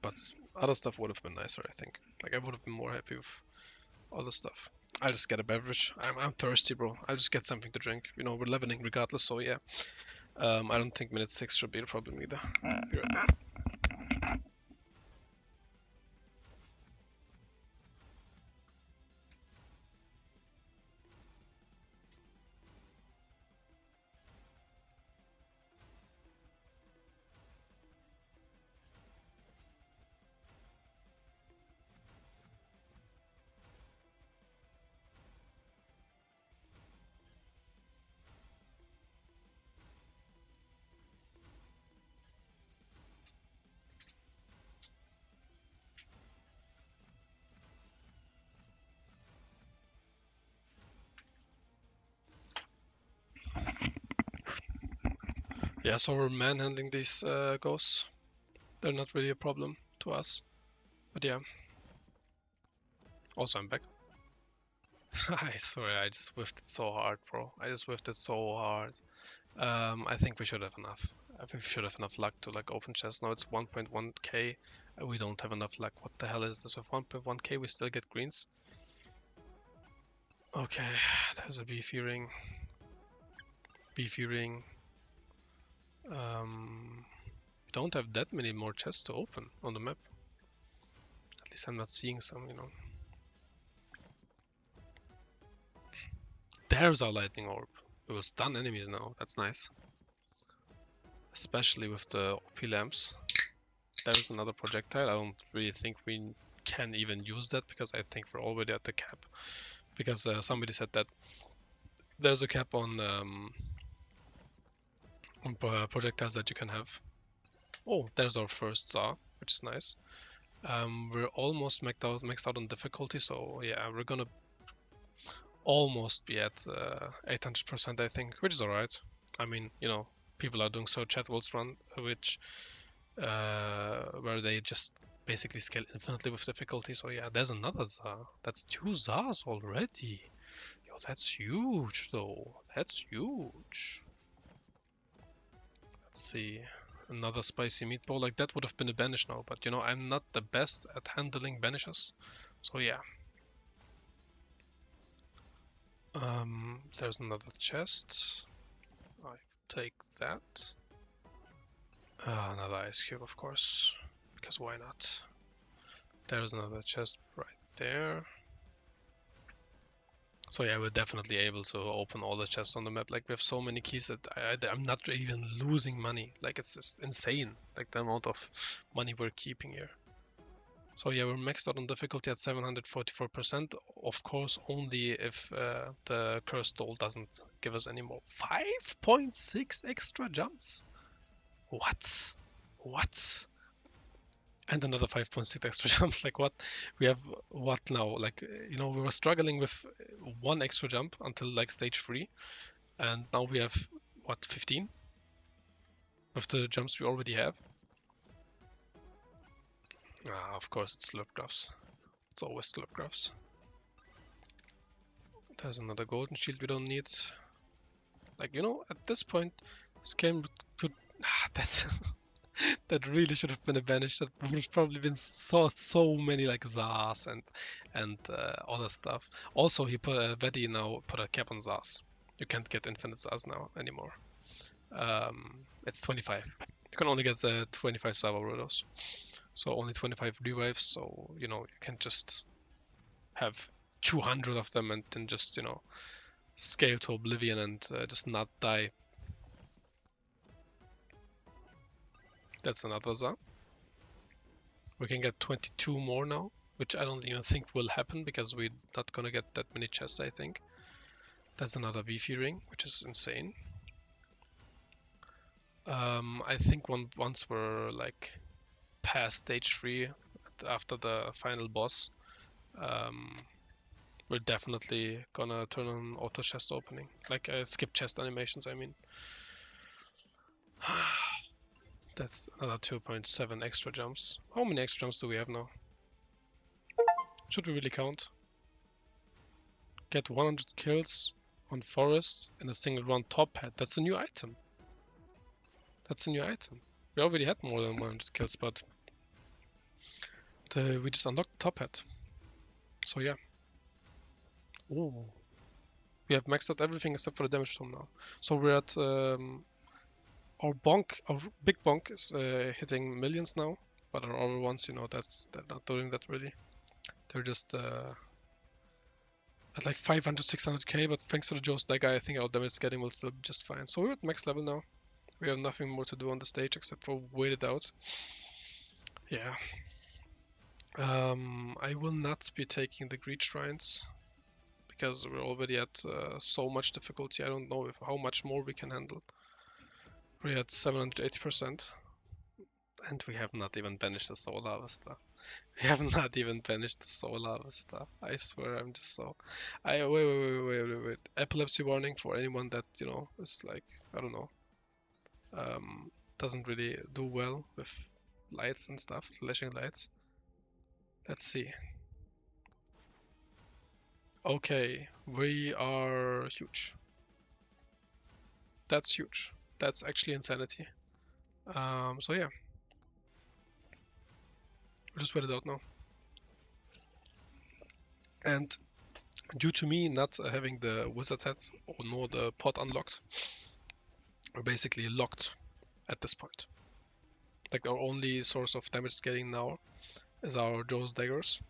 But other stuff would have been nicer, I think. Like I would have been more happy with other stuff. I'll just get a beverage. I'm thirsty, bro. I'll just get something to drink. We're leveling regardless, so yeah. I don't think minute 6 should be a problem either. Be right back. Yeah, so we're manhandling these ghosts. They're not really a problem to us. But yeah. Also, I'm back. I swear, I just whiffed it so hard, bro. I just whiffed it so hard. I think we should have enough. I think we should have enough luck to like open chest. Now it's 1.1k. We don't have enough luck. What the hell is this? With 1.1k, we still get greens. Okay, there's a beefy ring. Beefy ring. We don't have that many more chests to open on the map. At least I'm not seeing some. There's our lightning orb. We will stun enemies now. That's nice. Especially with the OP lamps. There's another projectile. I don't really think we can even use that because I think we're already at the cap. Because somebody said that there's a cap on projectiles that you can have. Oh, there's our first Tsar, which is nice. We're almost maxed out on difficulty, so yeah, we're gonna almost be at 800%, I think, which is alright. I mean, people are doing so Chatwell's run, which where they just basically scale infinitely with difficulty. So yeah, there's another Tsar. That's 2 Tsars already. Yo, that's huge though. That's huge. Let's see. Another spicy meatball. Like that would have been a banish now, but I'm not the best at handling banishes. So yeah. There's another chest. I take that. Another ice cube, of course, because why not? There's another chest right there. So yeah, we're definitely able to open all the chests on the map. Like we have so many keys that I'm not even losing money. Like it's just insane, like the amount of money we're keeping here. So yeah, we're maxed out on difficulty at 744%. Of course, only if the cursed doll doesn't give us any more. 5.6 extra jumps. What? What? And another 5.6 extra jumps. Like what? We have what now? Like we were struggling with 1 extra jump until like stage 3, and now we have what, 15 with the jumps we already have. Of course it's slurp graphs. It's always slurp graphs. There's another golden shield we don't need. Like at this point, this game could. That's That really should have been a banish. That would have probably been so many like Zars and other stuff. Also, he put Vedi now put a cap on Zars. You can't get infinite Zars now anymore. It's 25. You can only get 25 Sava Rudos. So only 25 revives. So you know you can just have 200 of them and then just scale to oblivion and just not die. That's another Zar. We can get 22 more now, which I don't even think will happen because we're not gonna get that many chests, I think. That's another beefy ring, which is insane. I think once we're like past stage 3 after the final boss, um, we're definitely gonna turn on auto chest opening, like skip chest animations, I mean. That's another 2.7 extra jumps. How many extra jumps do we have now? Should we really count? Get 100 kills on forest in a single run top hat. That's a new item. That's a new item. We already had more than 100 kills, but we just unlocked top hat. So yeah. Ooh. We have maxed out everything except for the damage tome now. So we're at our big bonk is hitting millions now, but our other ones, they're not doing that really. They're just at like 500, 600k, but thanks to the Joe's Dagger, I think our damage scaling will still be just fine. So we're at max level now. We have nothing more to do on the stage except for wait it out. Yeah. I will not be taking the Greed Shrines because we're already at so much difficulty. I don't know how much more we can handle. We're at 780%. And we have not even banished the Soul Harvester. We have not even banished the Soul Harvester. I swear, I'm just so. Wait. Epilepsy warning for anyone that is like, I don't know, doesn't really do well with lights and stuff, flashing lights. Let's see. Okay, we are huge. That's huge. That's actually insanity. So yeah, we'll just wait it out now. And due to me not having the wizard hat or nor the pot unlocked, we're basically locked at this point. Like our only source of damage scaling now is our Joe's daggers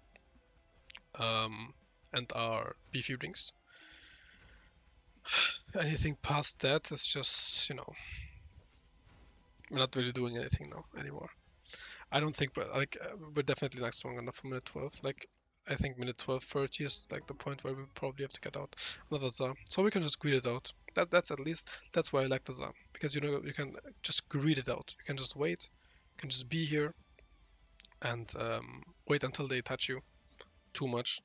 and our beefy rings. Anything past that is just, we're not really doing anything now anymore. I don't think, but like we're definitely not strong enough for minute 12. Like I think minute 12, 30 is like the point where we probably have to get out another Zar. So we can just greed it out. That's at least that's why I like the Zar because you can just greed it out. You can just wait. You can just be here and wait until they touch you too much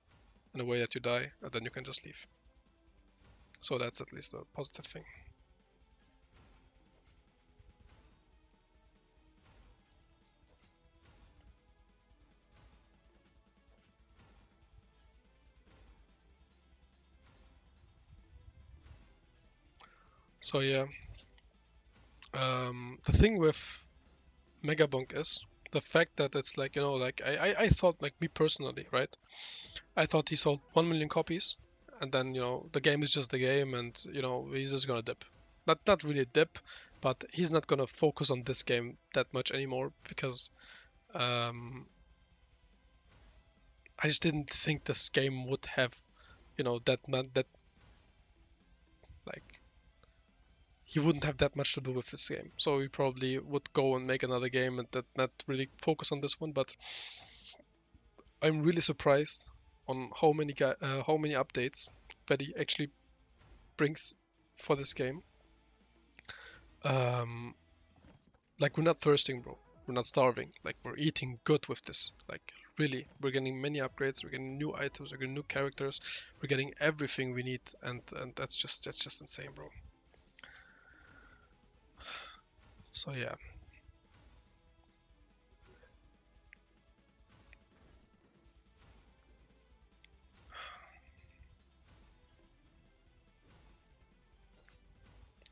in a way that you die, and then you can just leave. So that's at least a positive thing. So yeah, the thing with Megabonk is the fact that it's like like I thought, like, me personally, right? I thought he sold 1 million copies, and then the game is just the game, and he's just gonna dip. Not really dip, but he's not gonna focus on this game that much anymore because I just didn't think this game would have that like he wouldn't have that much to do with this game. So he probably would go and make another game and that not really focus on this one. But I'm really surprised on how many updates that he actually brings for this game. Like, we're not thirsting, bro. We're not starving. Like, we're eating good with this. Like, really, we're getting many upgrades. We're getting new items. We're getting new characters. We're getting everything we need, and that's just insane, bro. So yeah.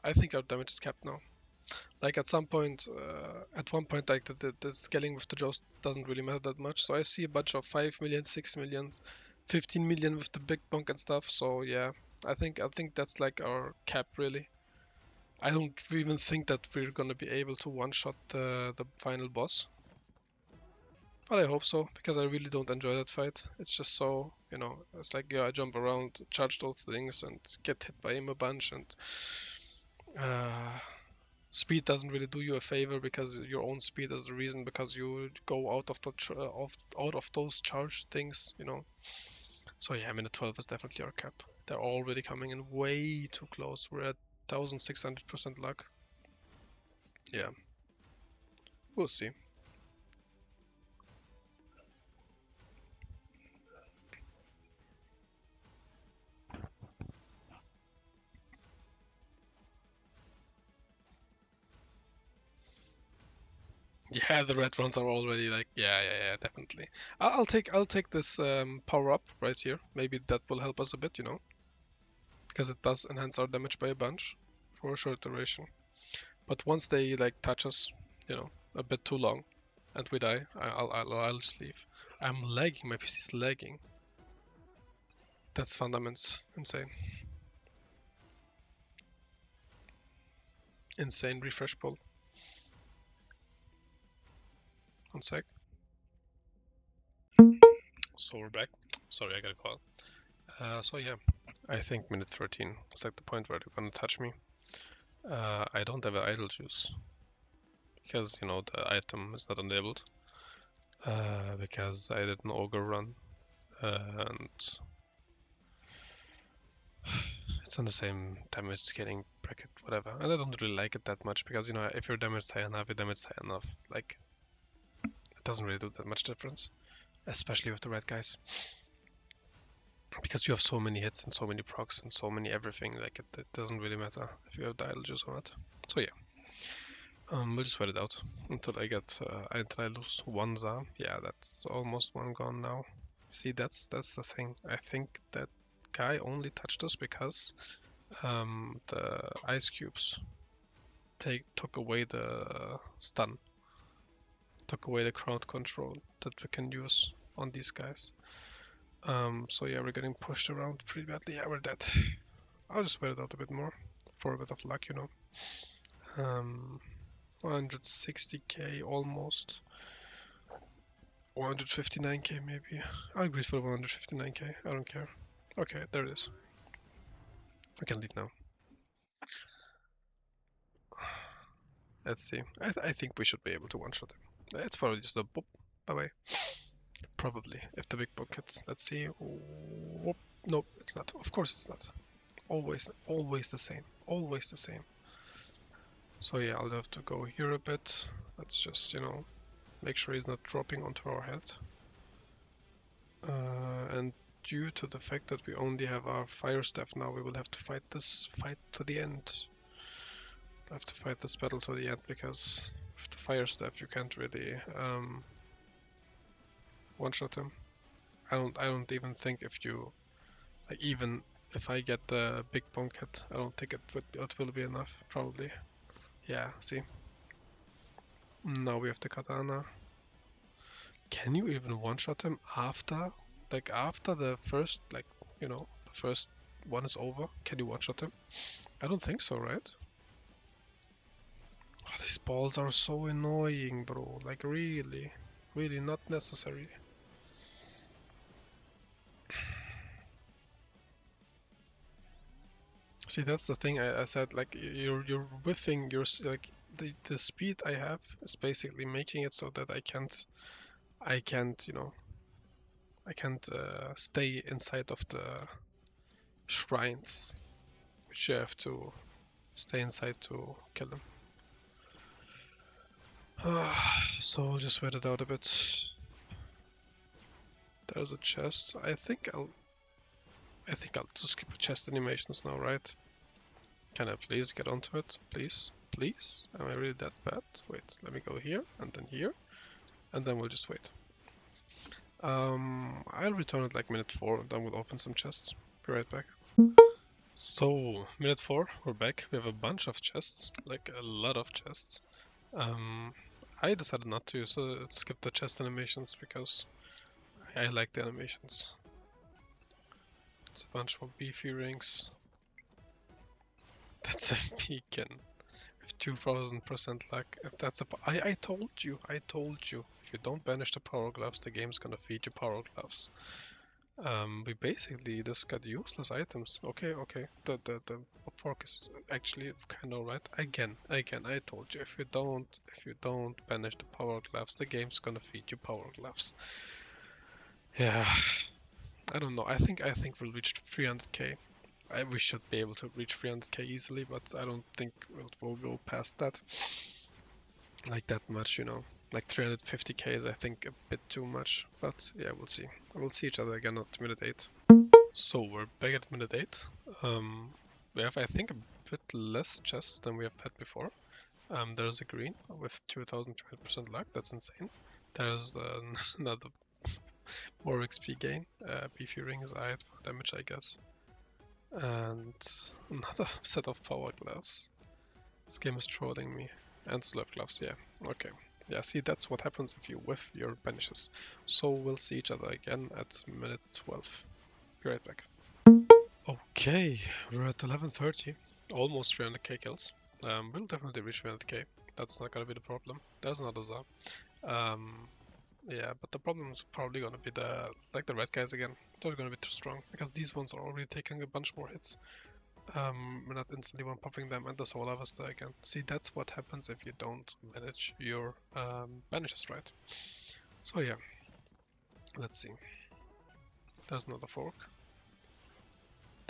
I think our damage is capped now. Like at some point, at one point, like the scaling with the jaws doesn't really matter that much. So I see a bunch of 5 million, 6 million, 15 million with the big bonk and stuff. So yeah, I think that's like our cap really. I don't even think that we're gonna be able to one-shot the final boss. But I hope so, because I really don't enjoy that fight. It's just so, it's like, yeah, I jump around, charge those things, and get hit by him a bunch, and uh, speed doesn't really do you a favor because your own speed is the reason, because you go out of out of those charged things. So yeah, I mean, the 12 is definitely our cap. They're already coming in way too close. We're at 1600% luck. Yeah, we'll see. Yeah, the red ones are already like, yeah, definitely. I'll take this power up right here. Maybe that will help us a bit, because it does enhance our damage by a bunch for a short duration. But once they like touch us, a bit too long, and we die, I'll just leave. I'm lagging. My PC's lagging. That's fundamentals. Insane. Insane refresh pull. One sec. So we're back. Sorry, I got a call. So yeah, I think minute 13 is like the point where they're gonna touch me. I don't have an idle juice because the item is not enabled. Because I did an ogre run, and it's on the same damage scaling bracket, whatever. And I don't really like it that much because if your damage is high enough, your damage is high enough. Like it doesn't really do that much difference, especially with the red guys, because you have so many hits and so many procs and so many everything. Like it doesn't really matter if you have the idle juice or not. So yeah. We'll just wait it out until I lose one Za. Yeah, that's almost one gone now. See, that's the thing. I think that guy only touched us because the ice cubes took away the stun, took away the crowd control that we can use on these guys. So yeah, we're getting pushed around pretty badly. Yeah, we're dead. I'll just wait it out a bit more for a bit of luck. 160k almost. 159k maybe. I'll agree for 159k. I don't care. Okay, there it is. We can leave now. Let's see. I think we should be able to one-shot him. It's probably just a boop. Bye-bye. Probably, if the big book hits. Let's see. Whoop. Nope, it's not. Of course it's not. Always the same. Always the same. So yeah, I'll have to go here a bit. Let's just, make sure he's not dropping onto our head. And due to the fact that we only have our fire staff now, we will have to fight this fight to the end. I have to fight this battle to the end because with the fire staff you can't really one-shot him. I don't even think if you even if I get the big bonk hit, I don't think it will be enough. Probably. Yeah. See. Now we have the katana. Can you even one-shot him after the first the first one is over? Can you one-shot him? I don't think so, right? Oh, these balls are so annoying, bro. Like really not necessary. See, that's the thing I said. Like you're whiffing. Like the speed I have is basically making it so that I can't stay inside of the shrines, which you have to stay inside to kill them. So I'll just wait it out a bit. There's a chest. I think I'll just skip chest animations now, right? Can I please get onto it? Please? Please? Am I really that bad? Wait, let me go here, and then we'll just wait. I'll return at like minute 4, and then we'll open some chests. Be right back. So, minute 4, we're back. We have a bunch of chests, like a lot of chests. I decided not to skip the chest animations because I like the animations. It's a bunch more beefy rings. That's a beacon with 2000% luck. That's a. I told you. If you don't banish the power gloves, the game's gonna feed you power gloves. We basically just got useless items. Okay. The fork is actually kind of right. Again, I told you if you don't banish the power gloves, the game's gonna feed you power gloves. Yeah, I don't know. I think we'll reach 300k. We should be able to reach 300k easily, but I don't think we'll go past that. Like that much, Like 350k is, I think, a bit too much. But yeah, we'll see. We'll see each other again at minute 8. So we're back at minute 8. We have, I think, a bit less chests than we have had before. There's a green with 2020% luck. That's insane. There's another more XP gain. Beefy rings I had for damage, I guess. And another set of power gloves. This game is trolling me. And slurp gloves, yeah. Okay. Yeah, see, that's what happens if you whiff your banishes. So we'll see each other again at minute 12. Be right back. Okay, we're at 11:30. Almost 300k kills. We'll definitely reach 300k. That's not gonna be the problem. There's another Zar. Yeah, but the problem is probably gonna be the red guys again. They're gonna be too strong because these ones are already taking a bunch more hits. We're not instantly one popping them, and the Soul Harvester again. See, that's what happens if you don't manage your banishes right. So yeah, let's see. There's another fork.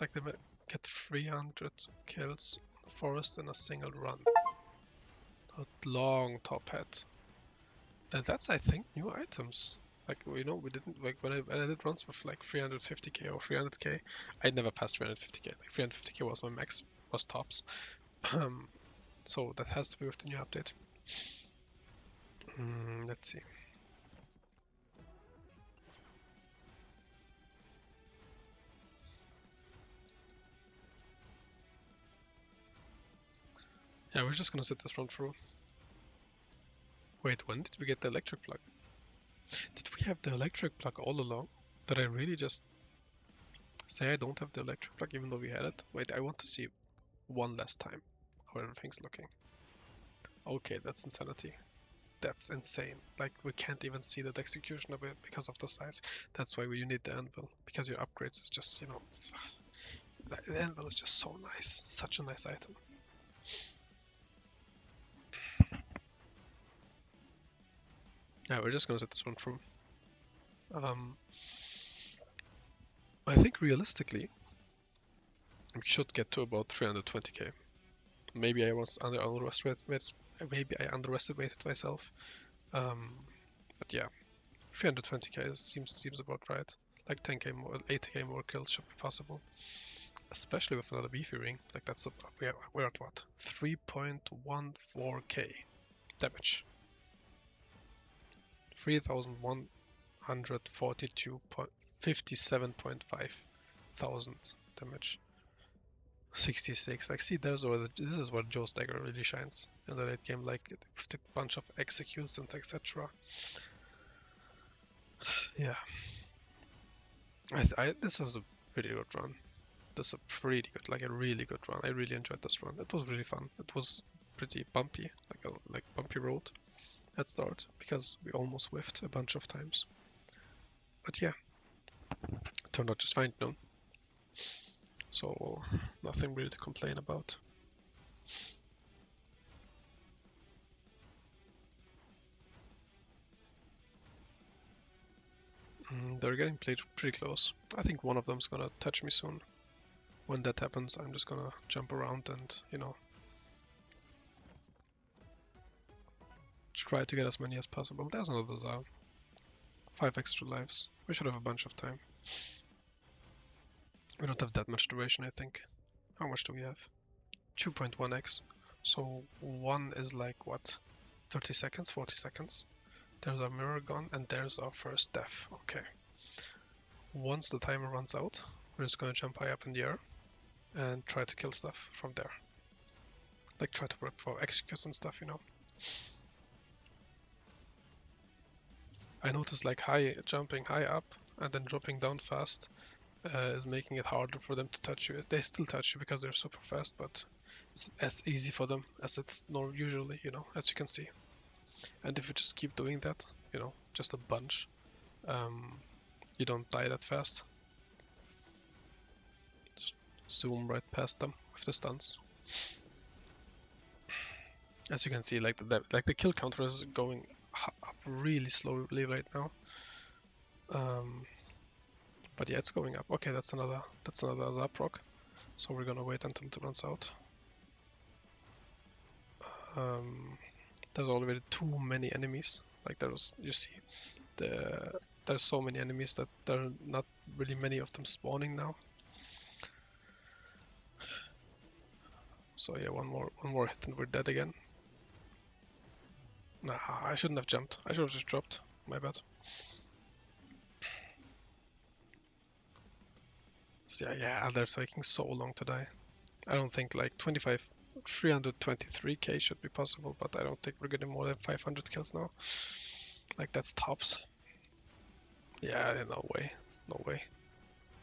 Like they get 300 kills on the forest in a single run. A long top hat. That's, I think, new items. Like, we didn't, like, when I did runs with like 350k or 300k, I never passed 350k. Like 350k was my max, was tops. So that has to be with the new update. Let's see. Yeah, we're just gonna sit this run through. Wait, when did we get the electric plug? Did we have the electric plug all along? Did I really just say I don't have the electric plug even though we had it? Wait, I want to see one last time how everything's looking. Okay, that's insanity. That's insane. Like, we can't even see that execution of it because of the size. That's why you need the anvil, because your upgrades is just, the anvil is just so nice. Such a nice item. Yeah, we're just gonna set this one through. I think realistically, we should get to about 320k. Maybe I was maybe I underestimated myself. But yeah, 320k seems about right. Like 10k more, 80k more kills should be possible, especially with another beefy ring. Like that's we're at what 3.14k damage, 3,142.57.5 thousand damage. 66. Like, see, this is where Joe's dagger really shines in the late game, like with a bunch of executes and etc. Yeah, this was a pretty good run. This is a pretty good, like a really good run. I really enjoyed this run. It was really fun. It was pretty bumpy, like bumpy road at start because we almost whiffed a bunch of times. But yeah, it turned out just fine, no? So nothing really to complain about. They're getting played pretty close. I think one of them's gonna touch me soon. When that happens, I'm just gonna jump around and, try to get as many as possible. There's another Zao. 5 extra lives. We should have a bunch of time. We don't have that much duration, I think. How much do we have? 2.1x. So 1 is like, what? 30 seconds? 40 seconds? There's our mirror gun, and there's our first death. Okay. Once the timer runs out, we're just gonna jump high up in the air. and try to kill stuff from there. Like try to work for executes and stuff, you know. I noticed like high jumping high up and then dropping down fast is making it harder for them to touch you. They still touch you because they're super fast, but it's not as easy for them as it's usually, you know, as you can see. And if you just keep doing that, you know, just a bunch, you don't die that fast. Just zoom right past them with the stuns. As you can see, like the kill counter is going up really slowly right now. But yeah, it's going up. Okay, that's another Zap proc. So we're gonna wait until it runs out. There's already too many enemies. Like you see, there's so many enemies that there are not really many of them spawning now. So yeah, one more hit and we're dead again. Nah, I shouldn't have jumped. I should have just dropped. My bad. So yeah, they're taking so long to die. I don't think like 323k should be possible, but I don't think we're getting more than 500 kills now. Like that's tops. Yeah, no way. No way.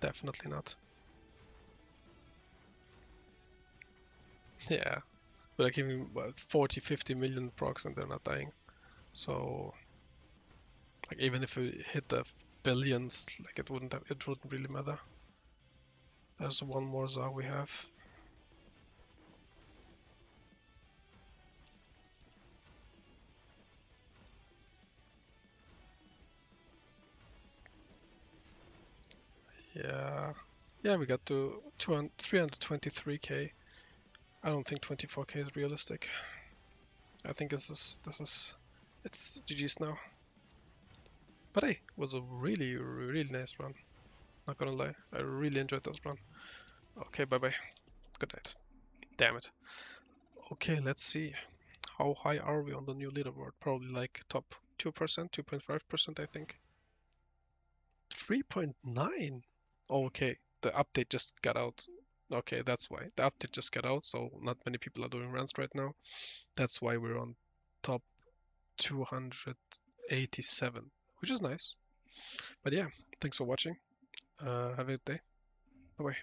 Definitely not. Yeah. But like even 40, 50 million procs and they're not dying. So like even if we hit the billions, like it wouldn't really matter. There's one more Za we have. Yeah. Yeah, we got to 323k. I don't think 24k is realistic. I think it's GG's now. But hey, it was a really, really nice run. Not gonna lie, I really enjoyed this run. Okay, bye bye. Good night. Damn it. Okay, let's see. How high are we on the new leaderboard? Probably like top 2%, 2.5%, I think. 3.9? Okay, the update just got out. Okay, that's why. The update just got out, so not many people are doing runs right now. That's why we're on top 287, which is nice. But yeah, thanks for watching. Have a good day. Bye bye.